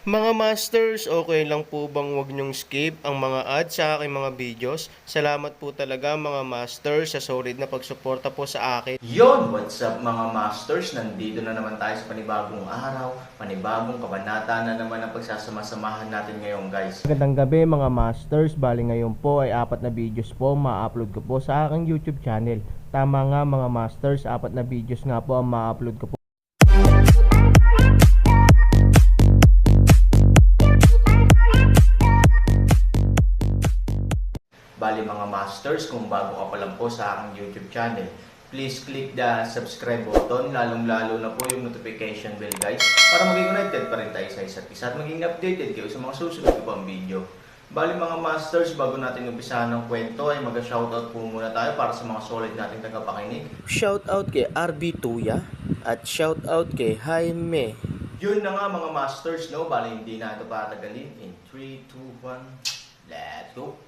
Mga masters, okay lang po bang wag niyong skip ang mga ads sa aking mga videos? Salamat po talaga mga masters sa solid na pagsuporta po sa akin. Yon, what's up mga masters? Nandito na naman tayo sa panibagong araw, panibagong kabanata na naman ang pagsasama-samahan natin ngayon guys. Magandang gabi mga masters, bali ngayon po ay 4 na videos po ma-upload ko po sa aking YouTube channel. Tama nga mga masters, 4 na videos nga po ang ma-upload ko po. Bali mga masters, kung bago ka pa lang po sa aking YouTube channel, please click the subscribe button, lalong-lalo na po yung notification bell guys, para maging connected pa rin tayo sa isa't isa at maging updated kayo sa mga susunod ko pang video. Bali mga masters, bago natin umpisahan ng kwento ay mag-shoutout po muna tayo para sa mga solid nating tagapakinig. Shoutout kay RB Tuya at shoutout kay Jaime. Yun na nga mga masters, no? Bali hindi na ito patagalin. In 3, 2, 1, let's go!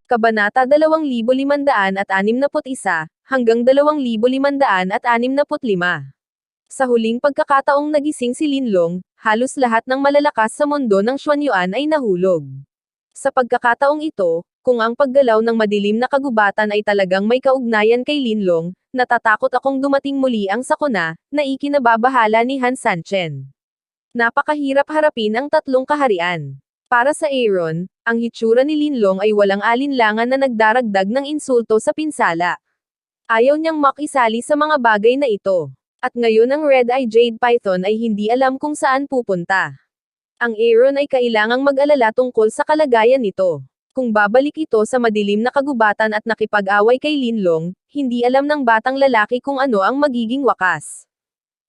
Kabanata 2561 hanggang 2565. Sa huling pagkakataong nagising si Linlong, halos lahat ng malalakas sa mundo ng Xuanyuan ay nahulog. Sa pagkakataong ito, kung ang paggalaw ng madilim na kagubatan ay talagang may kaugnayan kay Linlong, natatakot akong dumating muli ang sakuna, na ikinababahala ni Han Sanchen. Napakahirap harapin ang tatlong kaharian. Para sa Aaron, ang hitsura ni Linlong ay walang alinlangan na nagdaragdag ng insulto sa pinsala. Ayaw niyang makisali sa mga bagay na ito. At ngayon ang Red Eye Jade Python ay hindi alam kung saan pupunta. Ang Aaron ay kailangang mag-alala tungkol sa kalagayan nito. Kung babalik ito sa madilim na kagubatan at nakipag-away kay Linlong, hindi alam ng batang lalaki kung ano ang magiging wakas.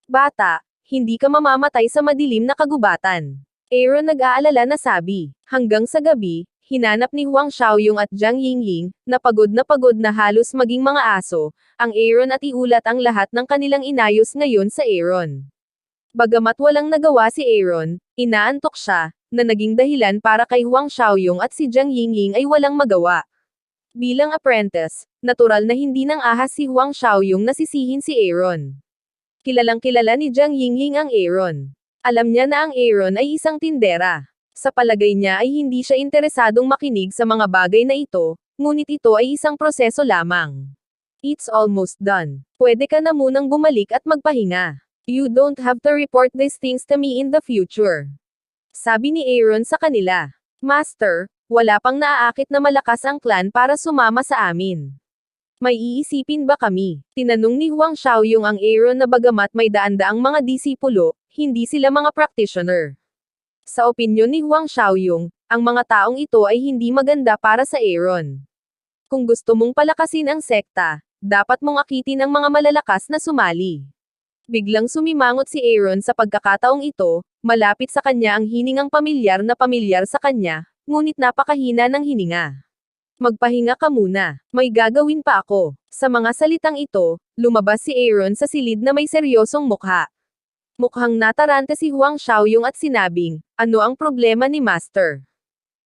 Bata, hindi ka mamamatay sa madilim na kagubatan. Aaron nag-aalala na sabi. Hanggang sa gabi, hinanap ni Huang Xiaoyong at Jiang Yingying, na pagod na halos maging mga aso, ang Aaron at iulat ang lahat ng kanilang inayos ngayon sa Aaron. Bagamat walang nagawa si Aaron, inaantok siya, na naging dahilan para kay Huang Xiaoyong at si Jiang Yingying ay walang magawa. Bilang apprentice, natural na hindi nang ahas si Huang Xiaoyong na sisihin si Aaron. Kilalang kilala ni Jiang Yingying ang Aaron. Alam niya na ang Aaron ay isang tindera. Sa palagay niya ay hindi siya interesadong makinig sa mga bagay na ito, ngunit ito ay isang proseso lamang. It's almost done. Pwede ka na munang bumalik at magpahinga. You don't have to report these things to me in the future. Sabi ni Aaron sa kanila. Master, wala pang naaakit na malakas ang clan para sumama sa amin. May iisipin ba kami? Tinanong ni Huang Xiaoyong ang Aaron na bagamat may daan-daang mga disipulo, hindi sila mga practitioner. Sa opinyon ni Huang Xiaoyong, ang mga taong ito ay hindi maganda para sa Aaron. Kung gusto mong palakasin ang sekta, dapat mong akitin ang mga malalakas na sumali. Biglang sumimangot si Aaron sa pagkakataong ito, malapit sa kanya ang hiningang pamilyar sa kanya, ngunit napakahina ng hininga. Magpahinga ka muna, may gagawin pa ako. Sa mga salitang ito, lumabas si Aaron sa silid na may seryosong mukha. Mukhang natarante si Huang Xiaoyong at sinabing, ano ang problema ni Master?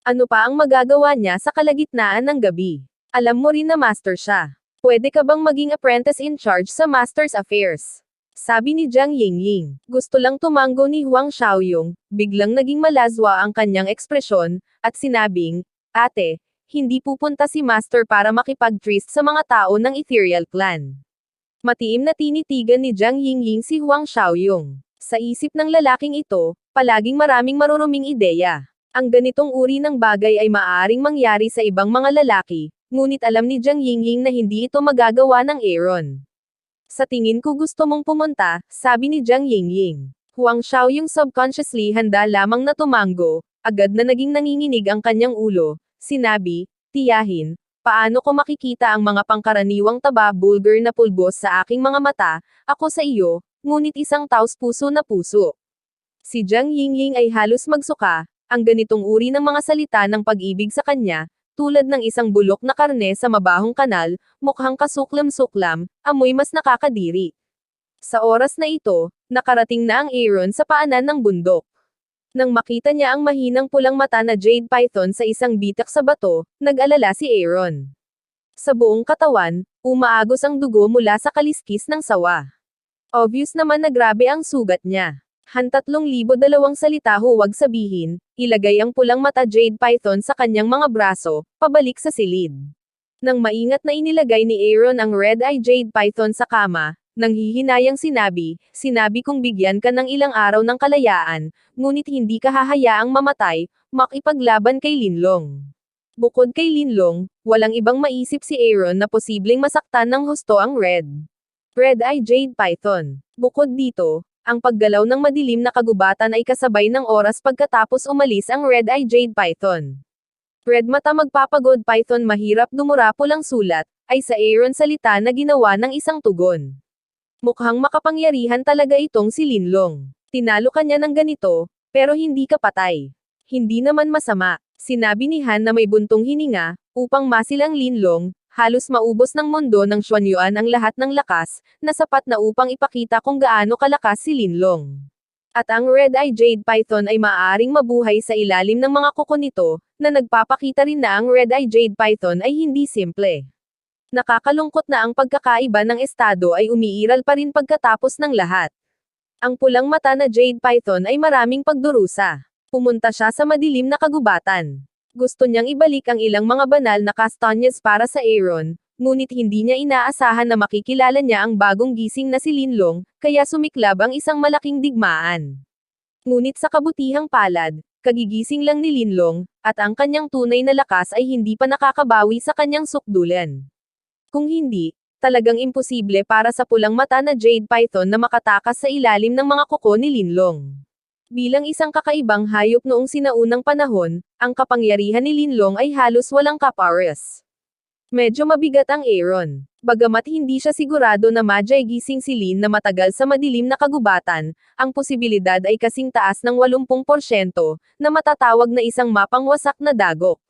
Ano pa ang magagawa niya sa kalagitnaan ng gabi? Alam mo rin na Master siya. Pwede ka bang maging apprentice in charge sa Master's Affairs? Sabi ni Jiang Yingying. Gusto lang tumanggo ni Huang Xiaoyong, biglang naging malazwa ang kanyang ekspresyon, at sinabing, Ate, hindi pupunta si Master para makipag-tryst sa mga tao ng Ethereal Clan. Matiim na tinitigan ni Jiang Yingying si Huang Xiaoyong. Sa isip ng lalaking ito, palaging maraming maruruming ideya. Ang ganitong uri ng bagay ay maaaring mangyari sa ibang mga lalaki, ngunit alam ni Jiang Yingying na hindi ito magagawa ng Aaron. Sa tingin ko gusto mong pumunta, sabi ni Jiang Yingying. Huang Xiaoyong subconsciously handa lamang na tumanggo, agad na naging nanginginig ang kanyang ulo. Sinabi, tiyahin, paano ko makikita ang mga pangkaraniwang taba bulgar na pulbos sa aking mga mata, ako sa iyo, ngunit isang taos-puso na puso. Si Jiang Yingying ay halos magsuka, ang ganitong uri ng mga salita ng pag-ibig sa kanya, tulad ng isang bulok na karne sa mabahong kanal, mukhang kasuklam-suklam, amoy mas nakakadiri. Sa oras na ito, nakarating na ang Aaron sa paanan ng bundok. Nang makita niya ang mahinang pulang mata na Jade Python sa isang bitak sa bato, nag-alala si Aaron. Sa buong katawan, umaagos ang dugo mula sa kaliskis ng sawa. Obvious naman na grabe ang sugat niya. 3,000 salita huwag sabihin, ilagay ang pulang mata Jade Python sa kanyang mga braso, pabalik sa silid. Nang maingat na inilagay ni Aaron ang Red Eye Jade Python sa kama, nang hihinayang sinabi kong bigyan ka ng ilang araw ng kalayaan, ngunit hindi ka hahayaang mamatay, makipaglaban kay Linlong. Bukod kay Linlong, walang ibang maisip si Aaron na posibleng masaktan ng husto ang Red Eye Jade Python. Bukod dito, ang paggalaw ng madilim na kagubatan ay kasabay ng oras pagkatapos umalis ang Red Eye Jade Python. Red mata magpapagod Python mahirap dumura pulang sulat, ay sa Aaron salita na ginawa ng isang tugon. Mukhang makapangyarihan talaga itong si Linlong. Tinalo ka niya ng ganito, pero hindi ka patay. Hindi naman masama, sinabi ni Han na may buntong hininga, upang masilang Linlong, halos maubos ng mundo ng Xuanyuan ang lahat ng lakas, na sapat na upang ipakita kung gaano kalakas si Linlong. At ang Red Eye Jade Python ay maaaring mabuhay sa ilalim ng mga kuko nito, na nagpapakita rin na ang Red Eye Jade Python ay hindi simple. Nakakalungkot na ang pagkakaiba ng estado ay umiiral pa rin pagkatapos ng lahat. Ang pulang mata na Jade Python ay maraming pagdurusa. Pumunta siya sa madilim na kagubatan. Gusto niyang ibalik ang ilang mga banal na kastanyas para sa Aaron, ngunit hindi niya inaasahan na makikilala niya ang bagong gising na si Linlong, kaya sumiklab ang isang malaking digmaan. Ngunit sa kabutihang palad, kagigising lang ni Linlong, at ang kanyang tunay na lakas ay hindi pa nakakabawi sa kanyang sukdulan. Kung hindi, talagang imposible para sa pulang mata na Jade Python na makatakas sa ilalim ng mga kuko ni Linlong. Bilang isang kakaibang hayop noong sinaunang panahon, ang kapangyarihan ni Linlong ay halos walang kapares. Medyo mabigat ang Aaron. Bagamat hindi siya sigurado na gising si Lin na matagal sa madilim na kagubatan, ang posibilidad ay kasing taas ng 80% na matatawag na isang mapangwasak na dagok.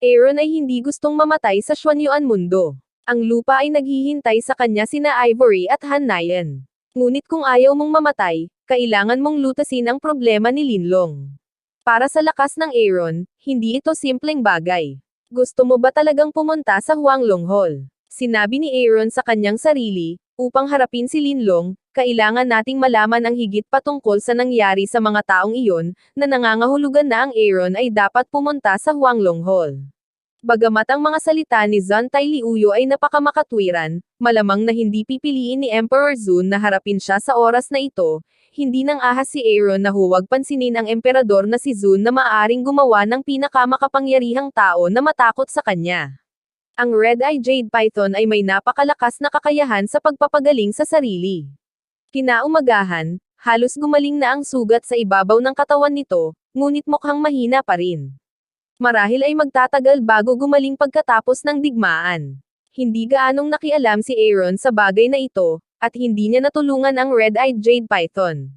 Aaron ay hindi gustong mamatay sa Xuanyuan mundo. Ang lupa ay naghihintay sa kanya sina Ivory at Han Nayan. Ngunit kung ayaw mong mamatay, kailangan mong lutasin ang problema ni Linlong. Para sa lakas ng Aaron, hindi ito simpleng bagay. Gusto mo ba talagang pumunta sa Huanglong Hall? Sinabi ni Aaron sa kanyang sarili, upang harapin si Linlong, kailangan nating malaman ang higit patungkol sa nangyari sa mga taong iyon, na nangangahulugan na ang Aaron ay dapat pumunta sa Huanglong Hall. Bagamat ang mga salita ni Zontai Liuyo ay napakamakatwiran, malamang na hindi pipiliin ni Emperor Zun na harapin siya sa oras na ito, hindi nang ahas si Aaron na huwag pansinin ang emperador na si Zun na maaaring gumawa ng pinakamakapangyarihang tao na matakot sa kanya. Ang Red Eye Jade Python ay may napakalakas na kakayahan sa pagpapagaling sa sarili. Kinaumagahan, halos gumaling na ang sugat sa ibabaw ng katawan nito, ngunit mukhang mahina pa rin. Marahil ay magtatagal bago gumaling pagkatapos ng digmaan. Hindi gaanong nakialam si Aaron sa bagay na ito, at hindi niya natulungan ang Red-Eyed Jade Python.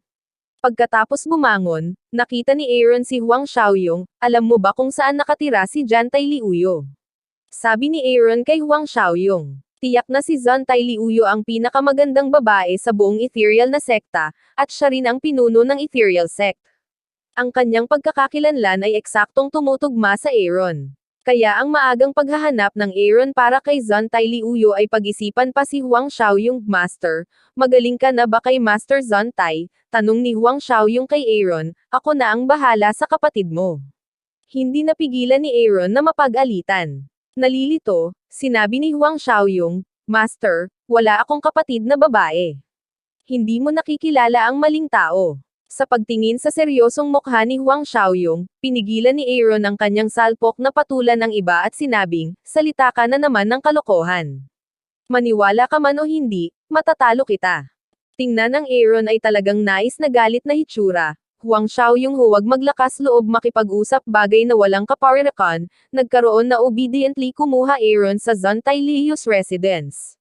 Pagkatapos bumangon, nakita ni Aaron si Huang Xiaoyong, alam mo ba kung saan nakatira si Jantai Liuyo? Sabi ni Aaron kay Huang Xiaoyong. Tiyak na si Zantai Liuyo ang pinakamagandang babae sa buong ethereal na sekta, at siya rin ang pinuno ng ethereal sect. Ang kanyang pagkakakilanlan ay eksaktong tumutugma sa Aaron. Kaya ang maagang paghahanap ng Aaron para kay Zantai Liuyo ay pag-isipan pa si Huang Xiaoyong, Master, magaling ka na ba kay Master Zantai? Tanong ni Huang Xiaoyong kay Aaron, ako na ang bahala sa kapatid mo. Hindi napigilan ni Aaron na mapag-alitan. Nalilito, sinabi ni Huang Xiaoyong, Master, wala akong kapatid na babae. Hindi mo nakikilala ang maling tao. Sa pagtingin sa seryosong mukha ni Huang Xiaoyong, pinigilan ni Aaron ang kanyang salpok na patulan ng iba at sinabing, salita ka na naman ng kalokohan. Maniwala ka man o hindi, matatalo kita. Tingnan ng Aaron ay talagang nais na galit na hitsura. Huang Xiaoyong huwag maglakas loob makipag-usap bagay na walang kaparirakan, nagkaroon na obediently kumuha Aaron sa Zantai Liu's residence.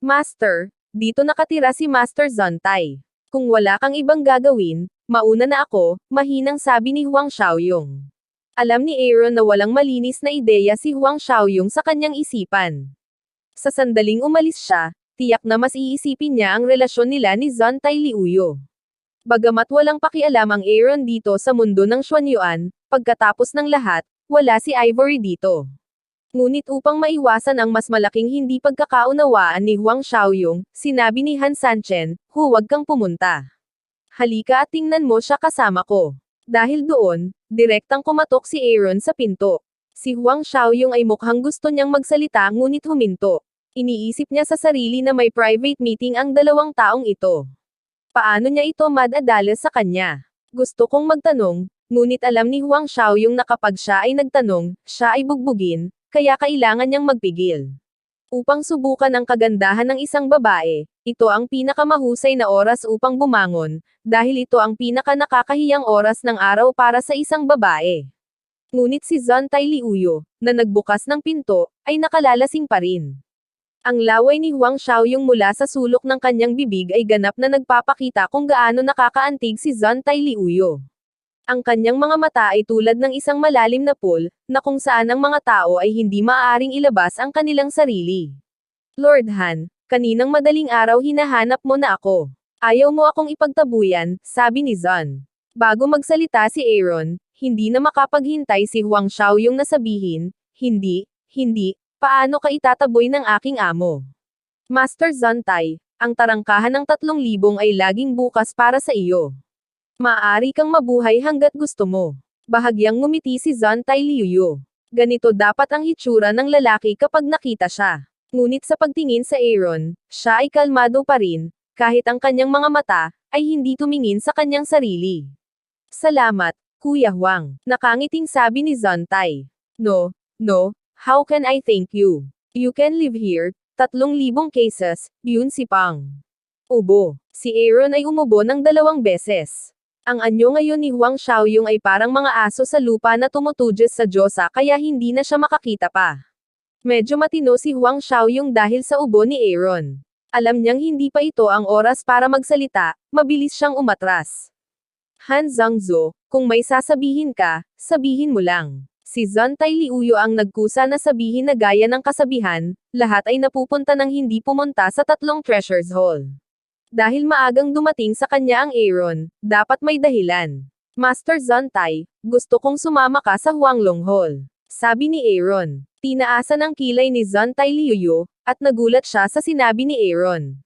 Master, dito nakatira si Master Zantai. Kung wala kang ibang gagawin, mauna na ako, mahinang sabi ni Huang Xiaoyong. Alam ni Aaron na walang malinis na ideya si Huang Xiaoyong sa kanyang isipan. Sa sandaling umalis siya, tiyak na mas iisipin niya ang relasyon nila ni Zantai Liuyo. Bagamat walang pakialam ang Aaron dito sa mundo ng Xuanyuan, pagkatapos ng lahat, wala si Ivory dito. Ngunit upang maiwasan ang mas malaking hindi pagkakaunawaan ni Huang Xiaoyong, sinabi ni Han Sanchen, huwag kang pumunta. Halika at tingnan mo siya kasama ko. Dahil doon, direktang kumatok si Aaron sa pinto. Si Huang Xiaoyong ay mukhang gusto niyang magsalita ngunit huminto. Iniisip niya sa sarili na may private meeting ang dalawang taong ito. Paano niya ito madadala sa kanya? Gusto kong magtanong, ngunit alam ni Huang Xiaoyong na kapag siya ay nagtanong, siya ay bugbugin, kaya kailangan niyang magpigil. Upang subukan ang kagandahan ng isang babae, ito ang pinakamahusay na oras upang bumangon, dahil ito ang pinaka-nakakahiyang oras ng araw para sa isang babae. Ngunit si Zontay Liuyo, na nagbukas ng pinto, ay nakalalasing pa rin. Ang laway ni Huang Xiaoyong mula sa sulok ng kanyang bibig ay ganap na nagpapakita kung gaano nakakaantig si Zontay Liuyo. Ang kanyang mga mata ay tulad ng isang malalim na pool, na kung saan ang mga tao ay hindi maaaring ilabas ang kanilang sarili. Lord Han, kaninang madaling araw hinahanap mo na ako. Ayaw mo akong ipagtabuyan, sabi ni Zon. Bago magsalita si Aaron, hindi na makapaghintay si Huang Xiaoyong na sabihin, hindi, paano ka itataboy ng aking amo? Master Zontay, ang tarangkahan ng 3,000 ay laging bukas para sa iyo. Maaari kang mabuhay hanggat gusto mo. Bahagyang ngumiti si Zontay Liuyo. Ganito dapat ang hitsura ng lalaki kapag nakita siya. Ngunit sa pagtingin sa Aaron, siya ay kalmado pa rin, kahit ang kanyang mga mata, ay hindi tumingin sa kanyang sarili. Salamat, Kuya Huang. Nakangiting sabi ni Zontay. No, how can I thank you? You can live here, 3,000 cases, yun si Pang. Ubo. Si Aaron ay umubo ng 2 beses. Ang anyo ngayon ni Huang Xiaoyong ay parang mga aso sa lupa na tumutudyas sa Diyosa kaya hindi na siya makakita pa. Medyo matino si Huang Xiaoyong dahil sa ubo ni Aaron. Alam niyang hindi pa ito ang oras para magsalita, mabilis siyang umatras. Han Zhangzhou, kung may sasabihin ka, sabihin mo lang. Si Zontay Liuyo ang nagkusa na sabihin na gaya ng kasabihan, lahat ay napupunta ng hindi pumunta sa 3 treasures hall. Dahil maagang dumating sa kanya ang Aaron, dapat may dahilan. Master Zontay, gusto kong sumama ka sa Huanglong Hall. Sabi ni Aaron. Tinaasan ang kilay ni Zontay Liuyo, at nagulat siya sa sinabi ni Aaron.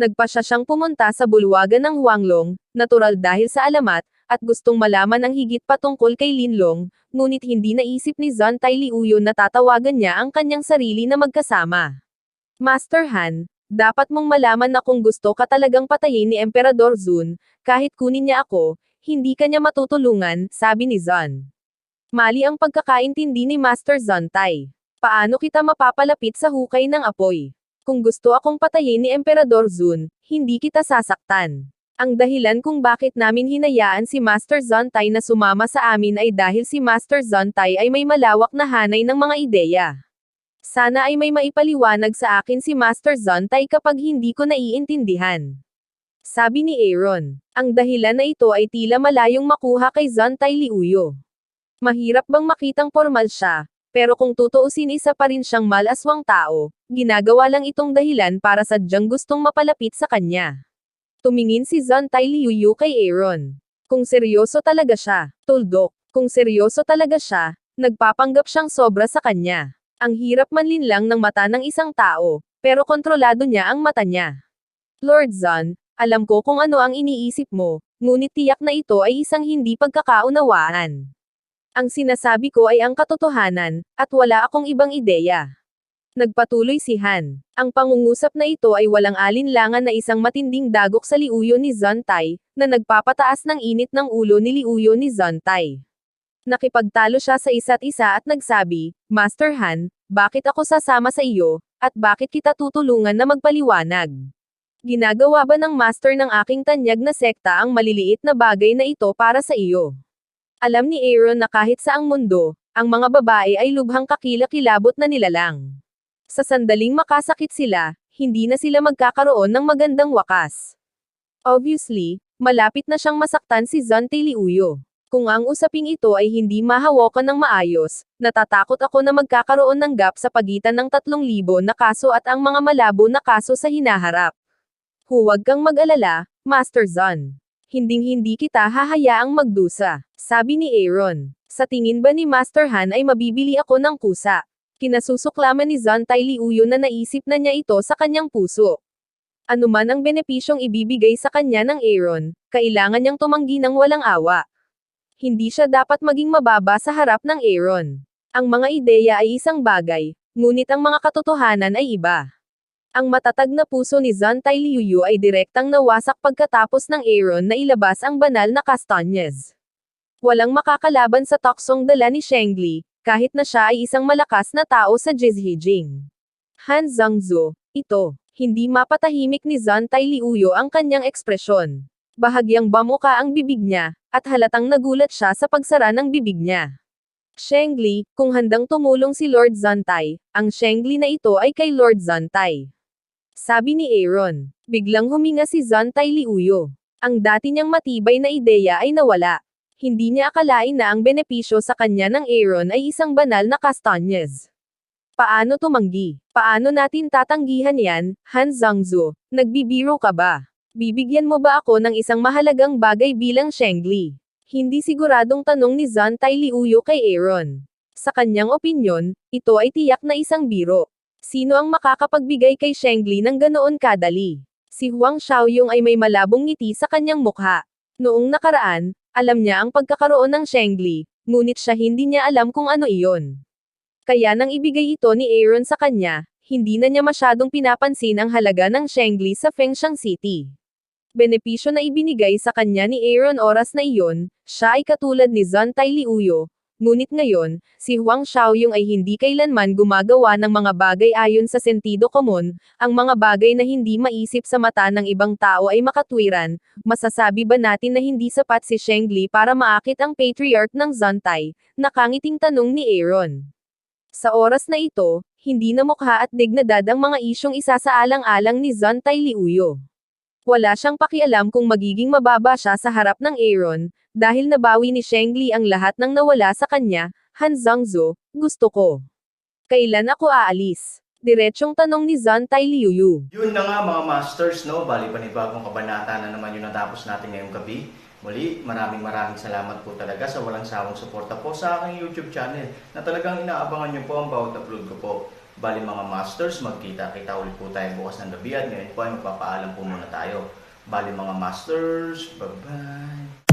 Nagpa siya siyang pumunta sa bulwagan ng Huanglong, natural dahil sa alamat, at gustong malaman ang higit patungkol kay Linlong, ngunit hindi naisip ni Zontay Liuyo na tatawagan niya ang kanyang sarili na magkasama. Master Han, dapat mong malaman na kung gusto ka talagang patayin ni Emperador Zun, kahit kunin niya ako, hindi ka niya matutulungan, sabi ni Zon. Mali ang pagkakaintindi ni Master Zontay. Paano kita mapapalapit sa hukay ng apoy? Kung gusto akong patayin ni Emperador Zun, hindi kita sasaktan. Ang dahilan kung bakit namin hinayaan si Master Zontay na sumama sa amin ay dahil si Master Zontay ay may malawak na hanay ng mga ideya. Sana ay may maipaliwanag sa akin si Master Zontay kapag hindi ko naiintindihan. Sabi ni Aaron. Ang dahilan na ito ay tila malayong makuha kay Zontay Liuyo. Mahirap bang makitang formal siya, pero kung tutuusin isa pa rin siyang malaswang tao, ginagawa lang itong dahilan para sadyang gustong mapalapit sa kanya. Tumingin si Zontay Liuyo kay Aaron. Kung seryoso talaga siya, tuldok. Kung seryoso talaga siya, nagpapanggap siyang sobra sa kanya. Ang hirap manlinlang ng mata ng isang tao, pero kontrolado niya ang mata niya. Lord Zon, alam ko kung ano ang iniisip mo, ngunit tiyak na ito ay isang hindi pagkakaunawaan. Ang sinasabi ko ay ang katotohanan, at wala akong ibang ideya. Nagpatuloy si Han. Ang pangungusap na ito ay walang alinlangan na isang matinding dagok sa liuyo ni Zontay, na nagpapataas ng init ng ulo ni liuyo ni Zontay. Nakipagtalo siya sa isa't isa at nagsabi, Master Han, bakit ako sasama sa iyo, at bakit kita tutulungan na magpaliwanag? Ginagawa ba ng master ng aking tanyag na sekta ang maliliit na bagay na ito para sa iyo? Alam ni Aaron na kahit saang mundo, ang mga babae ay lubhang kakilakilabot na nilalang. Sa sandaling makasakit sila, hindi na sila magkakaroon ng magandang wakas. Obviously, malapit na siyang masaktan si Zontay Liuyo. Kung ang usaping ito ay hindi mahawakan ng maayos, natatakot ako na magkakaroon ng gap sa pagitan ng 3,000 na kaso at ang mga malabo na kaso sa hinaharap. Huwag kang mag-alala, Master Zon. Hinding-hindi kita hahayaang magdusa, sabi ni Aaron. Sa tingin ba ni Master Han ay mabibili ako ng kusa? Kinasusuklaman ni Zontay Liuyo na naisip na niya ito sa kanyang puso. Ano man ang benepisyong ibibigay sa kanya ng Aaron, kailangan niyang tumanggi ng walang awa. Hindi siya dapat maging mababa sa harap ng Aaron. Ang mga ideya ay isang bagay, ngunit ang mga katotohanan ay iba. Ang matatag na puso ni Zontay Liuyo ay direktang nawasak pagkatapos ng Aaron na ilabas ang banal na kastanyes. Walang makakalaban sa toksong dala ni Shengli, kahit na siya ay isang malakas na tao sa Jizhijing. Han Zhangzhou, ito, hindi mapatahimik ni Zontay Liuyo ang kanyang ekspresyon. Bahagyang bamuka ang bibig niya, at halatang nagulat siya sa pagsara ng bibig niya. Shengli, kung handang tumulong si Lord Zontay, ang Shengli na ito ay kay Lord Zontay. Sabi ni Aaron. Biglang huminga si Zontay Liuyo. Ang dati niyang matibay na ideya ay nawala. Hindi niya akalain na ang benepisyo sa kanya ng Aaron ay isang banal na kastanyes. Paano tumanggi? Paano natin tatanggihan yan, Han Zhangzhou? Nagbibiro ka ba? Bibigyan mo ba ako ng isang mahalagang bagay bilang Shengli? Hindi siguradong tanong ni Zontay Liuyo kay Aaron. Sa kanyang opinyon, ito ay tiyak na isang biro. Sino ang makakapagbigay kay Shengli ng ganoon kadali? Si Huang Xiaoyong ay may malabong ngiti sa kanyang mukha. Noong nakaraan, alam niya ang pagkakaroon ng Shengli, ngunit siya hindi niya alam kung ano iyon. Kaya nang ibigay ito ni Aaron sa kanya, hindi na niya masyadong pinapansin ang halaga ng Shengli sa Fengshan City. Benepisyo na ibinigay sa kanya ni Aaron oras na iyon, siya ay katulad ni Zontay Liuyo, ngunit ngayon, si Huang Xiaoyong ay hindi kailanman gumagawa ng mga bagay ayon sa sentido komon, ang mga bagay na hindi maisip sa mata ng ibang tao ay makatwiran. Masasabi ba natin na hindi sapat si Shengli para maakit ang patriarch ng Zontay? Nakangiting tanong ni Aaron. Sa oras na ito, hindi na mukha at dignidad ang mga isyong isasaalang-alang ni Zontay Liuyo. Wala siyang pakialam kung magiging mababa siya sa harap ng Aaron, dahil nabawi ni Shengli ang lahat ng nawala sa kanya. Han Zhangzhou, gusto ko. Kailan ako aalis? Diretsyong tanong ni Zontay Liuyo. Yun na nga mga masters, no? Bali panibagong kabanata na naman yung natapos natin ngayong gabi. Muli, maraming salamat po talaga sa walang sawang suporta po sa aking YouTube channel na talagang inaabangan nyo po ang bawat upload ko po. Bali mga masters, magkita-kita ulit po tayo bukas ng gabi at ngayon po ay magpapaalam po muna tayo. Bali mga masters, bye-bye!